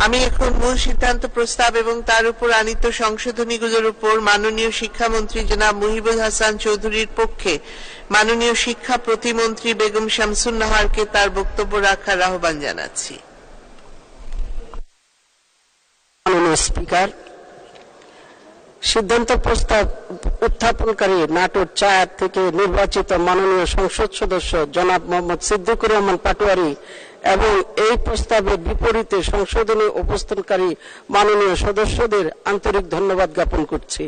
আমি এখন মূল সিদ্ধান্ত প্রস্তাব এবং তার উপর আনীত সংশোধনীগুলোর উপর মাননীয় শিক্ষামন্ত্রী জনাব মুহিবুল হাসান চৌধুরীর পক্ষে মাননীয় শিক্ষা প্রতিমন্ত্রী বেগম শামসুন নাহারকে তার বক্তব্য রাখার আহ্বান জানাচ্ছি। মাননীয় স্পিকার, সিদ্ধান্ত প্রস্তাব উত্থাপনকারী নাটোর ৪ থেকে নির্বাচিত মাননীয় সংসদ সদস্য জনাব মোহাম্মদ সিদ্দিকুর রহমান পাটোয়ারী এবং এই প্রস্তাবের বিপরীতে সংশোধনী উপস্থাপনকারী মাননীয় সদস্যদের আন্তরিক ধন্যবাদ জ্ঞাপন করছি।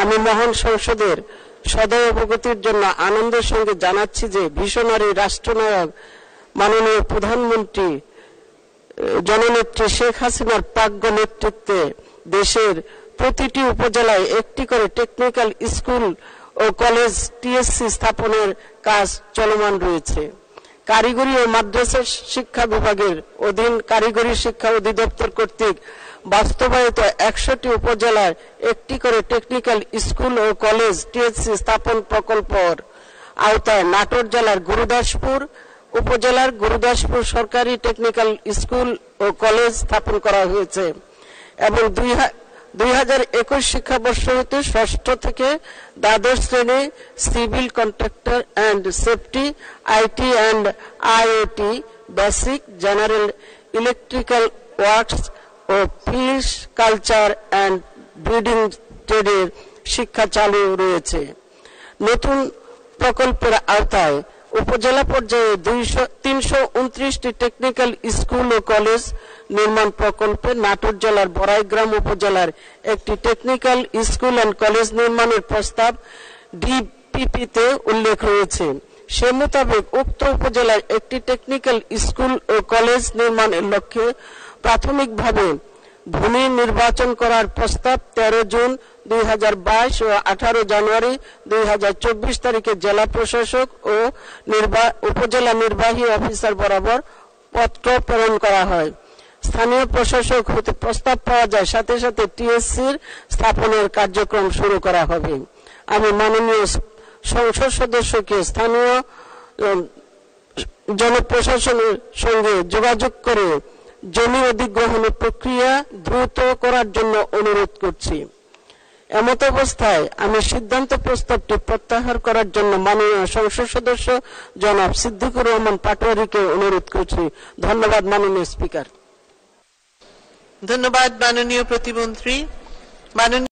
আমি মহান সংসদের সদয় অবগতির জন্য আনন্দের সঙ্গে জানাচ্ছি যে ভিশনারি রাষ্ট্রনায়ক মাননীয় প্রধানমন্ত্রী জননেত্রী শেখ হাসিনার প্রাজ্ঞ নেতৃত্বে দেশের প্রতিটি উপজেলায় একটি করে টেকনিক্যাল স্কুল ও কলেজ টিএসসি স্থাপনের কাজ চলমান রয়েছে। কারিগরি ও মাদ্রাসা শিক্ষা বিভাগের অধীন কারিগরি শিক্ষা অধিদপ্তর কর্তৃক বাস্তবায়িত ১০০টি উপজেলায় একটি করে টেকনিক্যাল স্কুল ও কলেজ টিএসসি স্থাপন প্রকল্পের আওতায় নাটোর জেলার গুরুদাসপুর উপজেলার গুরুদাসপুর সরকারি টেকনিক্যাল স্কুল ও কলেজ স্থাপন করা হয়েছে এবং ২০২১ শিক্ষাবর্ষ হতে ৬ষ্ঠ থেকে দ্বাদশ শ্রেণী civil contractor and safety, IT and IoT, basic general electrical works ও ফিশ কালচার অ্যান্ড ব্রিডিং ট্রেডের শিক্ষা চালু রয়েছে। নতুন প্রকল্পের আওতায় উপজেলা পর্যায়ে ৩২৯টি টেকনিক্যাল স্কুল ও কলেজ নির্মাণ প্রকল্পে নাটোর জেলার বড়াইগ্রাম উপজেলার একটি টেকনিক্যাল স্কুল অ্যান্ড কলেজ নির্মাণের প্রস্তাব ডিপিপিতে উল্লেখ রয়েছে। সে মোতাবেক উক্ত উপজেলার একটি টেকনিক্যাল স্কুল ও কলেজ নির্মাণের লক্ষ্যে প্রাথমিকভাবে ভূমি নির্বাচন করার প্রস্তাব ১৩ জুন ২০২২ ও ১৮ জানুয়ারি ২০২৪ তারিখে জেলা প্রশাসক ও উপজেলা নির্বাহী অফিসার বরাবর পত্র প্রেরণ করা হয়। স্থানীয় প্রশাসক হতে প্রস্তাব পাওয়া যায়, সাথে সাথে টিএসসির স্থাপনের কার্যক্রম শুরু করা হবে। আমি মাননীয় সংসদ সদস্যকে স্থানীয় জনপ্রশাসনের সঙ্গে যোগাযোগ করে জমি অধিগ্রহণের প্রক্রিয়া দ্রুত করার জন্য অনুরোধ করছি। এমত অবস্থায় আমি সিদ্ধান্ত প্রস্তাবটি প্রত্যাহার করার জন্য মাননীয় সংসদ সদস্য জনাব সিদ্দিকুর রহমান পাটোয়ারীকে অনুরোধ করছি। ধন্যবাদ মাননীয় স্পিকার। ধন্যবাদ মাননীয় প্রতিমন্ত্রী। মাননীয়